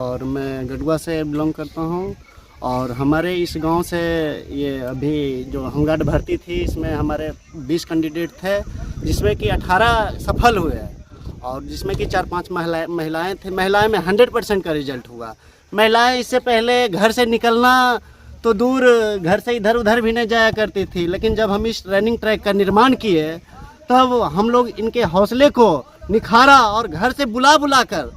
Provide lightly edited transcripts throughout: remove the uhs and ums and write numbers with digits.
और मैं गढ़वा से बिलोंग करता हूँ। और हमारे इस गांव से ये अभी जो होमगार्ड भर्ती थी, इसमें हमारे 20 कैंडिडेट थे, जिसमें कि 18 सफल हुए और जिसमें कि 4-5 महिलाएं थी। महिलाएं में 100% का रिजल्ट हुआ। महिलाएं इससे पहले घर से निकलना तो दूर, घर से इधर उधर भी नहीं जाया करती थी, लेकिन जब हम इस रनिंग ट्रैक का निर्माण किए तब हम लोग इनके हौसले को निखारा और घर से बुला कर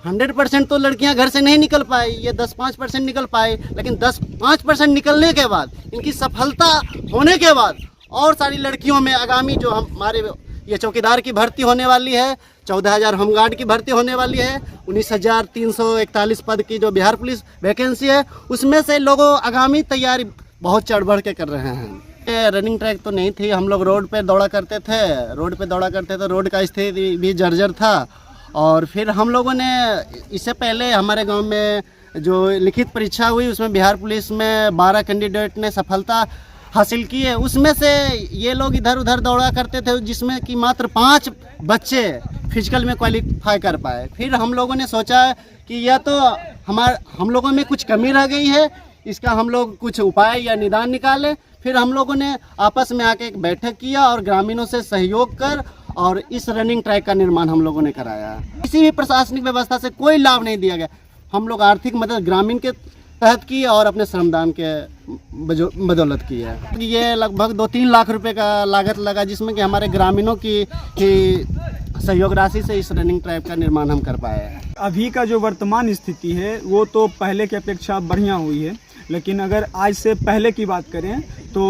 100% तो लड़कियां घर से नहीं निकल पाई, ये 10-5% निकल पाए, लेकिन 10-5% निकलने के बाद, इनकी सफलता होने के बाद और सारी लड़कियों में आगामी जो हमारे ये चौकीदार की भर्ती होने वाली है, 14,000 होमगार्ड की भर्ती होने वाली है, 19,341 पद की जो बिहार पुलिस वैकेंसी है, उसमें से लोगों आगामी तैयारी बहुत चढ़ बढ़ के कर रहे हैं। रनिंग ट्रैक तो नहीं थी, हम लोग रोड पे दौड़ा करते थे। रोड का स्थिति भी जर्जर था। और फिर हम लोगों ने इससे पहले हमारे गांव में जो लिखित परीक्षा हुई, उसमें बिहार पुलिस में 12 कैंडिडेट ने सफलता हासिल की है। उसमें से ये लोग इधर उधर दौड़ा करते थे, जिसमें कि मात्र 5 बच्चे फिजिकल में क्वालिफाई कर पाए। फिर हम लोगों ने सोचा कि यह तो हम लोगों में कुछ कमी रह गई है, इसका हम लोग कुछ उपाय या निदान निकालें। फिर हम लोगों ने आपस में आके एक बैठक किया और ग्रामीणों से सहयोग कर और इस रनिंग ट्रैक का निर्माण हम लोगों ने कराया। किसी भी प्रशासनिक व्यवस्था से कोई लाभ नहीं दिया गया। हम लोग आर्थिक मदद ग्रामीण के तहत की और अपने श्रमदान के बदौलत की है। ये लगभग 2-3 लाख रुपए का लागत लगा, जिसमें कि हमारे ग्रामीणों की सहयोग राशि से इस रनिंग ट्रैक का निर्माण हम कर पाए। अभी का जो वर्तमान स्थिति है वो तो पहले की अपेक्षा बढ़िया हुई है, लेकिन अगर आज से पहले की बात करें तो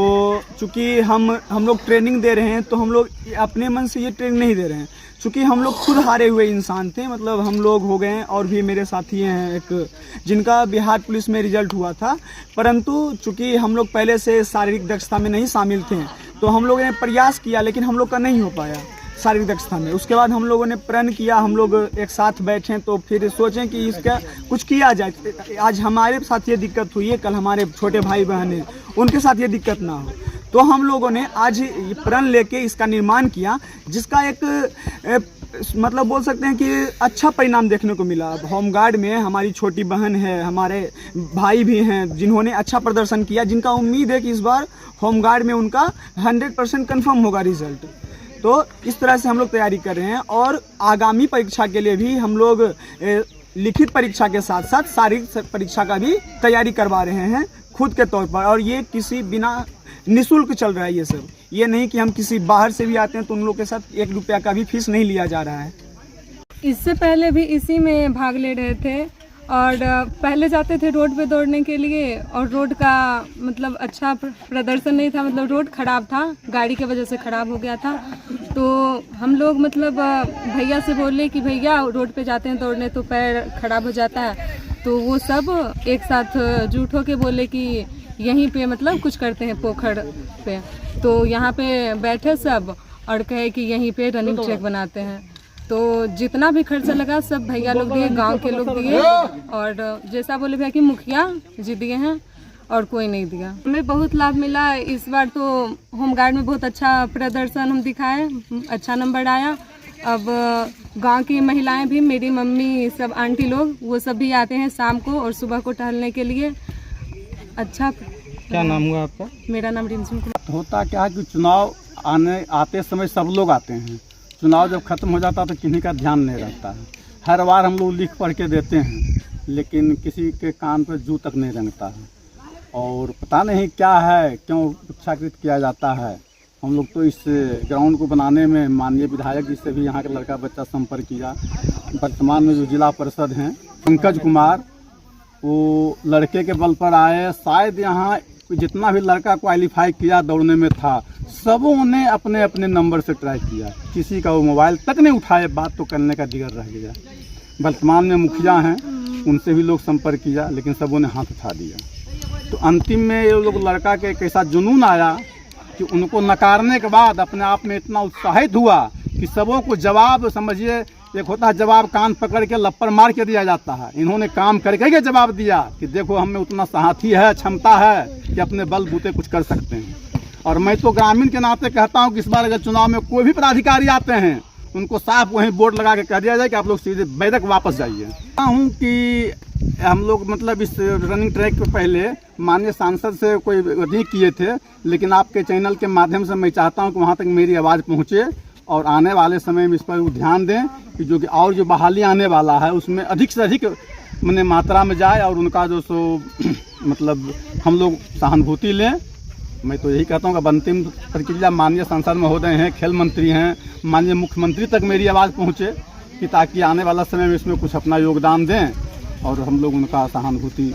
चूँकि हम लोग ट्रेनिंग दे रहे हैं, तो हम लोग अपने मन से ये ट्रेनिंग नहीं दे रहे हैं। चूँकि हम लोग खुद हारे हुए इंसान थे, मतलब हम लोग हो गए हैं और भी मेरे साथी हैं एक जिनका बिहार पुलिस में रिजल्ट हुआ था, परंतु चूँकि हम लोग पहले से शारीरिक दक्षता में नहीं शामिल थे, तो हम लोगों ने प्रयास किया लेकिन हम लोग का नहीं हो पाया शारीरिक दक्षता में। उसके बाद हम लोगों ने प्रण किया, हम लोग एक साथ बैठे तो फिर सोचें कि इसका कुछ किया जाए। आज हमारे साथ ये दिक्कत हुई है, कल हमारे छोटे भाई बहन हैं, उनके साथ ये दिक्कत ना हो, तो हम लोगों ने आज प्रण लेके इसका निर्माण किया, जिसका एक मतलब बोल सकते हैं कि अच्छा परिणाम देखने को मिला। होमगार्ड में हमारी छोटी बहन है, हमारे भाई भी हैं जिन्होंने अच्छा प्रदर्शन किया, जिनका उम्मीद है कि इस बार होमगार्ड में उनका 100% कन्फर्म होगा रिजल्ट। तो इस तरह से हम लोग तैयारी कर रहे हैं और आगामी परीक्षा के लिए भी हम लोग लिखित परीक्षा के साथ साथ शारीरिक परीक्षा का भी तैयारी करवा रहे हैं खुद के तौर पर। और ये किसी बिना निःशुल्क चल रहा है ये सब, ये नहीं कि हम किसी बाहर से भी आते हैं तो उन लोग के साथ 1 रुपया का भी फीस नहीं लिया जा रहा है। इससे पहले भी इसी में भाग ले रहे थे और पहले जाते थे रोड पे दौड़ने के लिए, और रोड का मतलब अच्छा प्रदर्शन नहीं था, मतलब रोड ख़राब था, गाड़ी की वजह से ख़राब हो गया था। तो हम लोग मतलब भैया से बोले कि भैया रोड पे जाते हैं दौड़ने तो पैर ख़राब हो जाता है, तो वो सब एक साथ जुट हो के बोले कि यहीं पे मतलब कुछ करते हैं पोखर पे। तो यहाँ पे बैठे सब और कहे कि यहीं पे रनिंग ट्रैक बनाते हैं। तो जितना भी खर्चा लगा सब भैया लोग दिए, गांव के लोग दिए, और जैसा बोले भैया कि मुखिया जी दिए हैं और कोई नहीं दिया। हमें बहुत लाभ मिला इस बार। तो होमगार्ड में बहुत अच्छा प्रदर्शन हम दिखाए, अच्छा नंबर आया। अब गांव की महिलाएं भी, मेरी मम्मी, सब आंटी लोग, वो सब भी आते हैं शाम को और सुबह को टहलने के लिए। अच्छा। क्या नाम हुआ आपका? मेरा नाम रिमझिम कुमार। होता क्या है कि चुनाव आते समय सब लोग आते हैं, चुनाव जब खत्म हो जाता है तो किन्हीं का ध्यान नहीं रहता है। हर बार हम लोग लिख पढ़ के देते हैं, लेकिन किसी के कान पर जू तक नहीं रंगता है। और पता नहीं क्या है, क्यों उच्चाकृत किया जाता है। हम लोग तो इस ग्राउंड को बनाने में माननीय विधायक जी से भी यहाँ का लड़का बच्चा संपर्क किया। वर्तमान में जो जिला परिषद हैं पंकज कुमार, वो लड़के के बल पर आए। शायद यहाँ जितना भी लड़का क्वालिफाई किया दौड़ने में था, सबों ने अपने अपने नंबर से ट्राई किया, किसी का वो मोबाइल तक नहीं उठाए, बात तो करने का दिगर रह गया। वर्तमान में मुखिया हैं, उनसे भी लोग संपर्क किया, लेकिन सबों ने हाथ उठा दिया। तो अंतिम में ये लोग लड़का के कैसा जुनून आया कि उनको नकारने के बाद अपने आप में इतना उत्साहित हुआ कि सबों को जवाब, समझिए एक होता है जवाब कान पकड़ के लप्पर मार के दिया जाता है, इन्होंने काम करके के जवाब दिया कि देखो हम में उतना साहसी है, क्षमता है कि अपने बल बूते कुछ कर सकते हैं। और मैं तो ग्रामीण के नाते कहता हूं कि इस बार अगर चुनाव में कोई भी पदाधिकारी आते हैं उनको साफ वहीं बोर्ड लगा के कह दिया जाए कि आप लोग सीधे बैरक वापस जाइए। हूँ कि हम लोग मतलब इस रनिंग ट्रैक के पहले माननीय सांसद से कोई नहीं किए थे, लेकिन आपके चैनल के माध्यम से मैं चाहता हूँ कि वहाँ तक मेरी आवाज़ पहुँचे और आने वाले समय में इस पर ध्यान दें कि जो बहाली आने वाला है उसमें अधिक से अधिक मैंने मात्रा में जाए और उनका जो सो मतलब हम लोग सहानुभूति लें। मैं तो यही कहता हूँ कि अंतिम प्रक्रिया माननीय सांसद महोदय हैं, खेल मंत्री हैं, माननीय मुख्यमंत्री तक मेरी आवाज़ पहुँचे कि ताकि आने वाला समय में इसमें कुछ अपना योगदान दें और हम लोग उनका सहानुभूति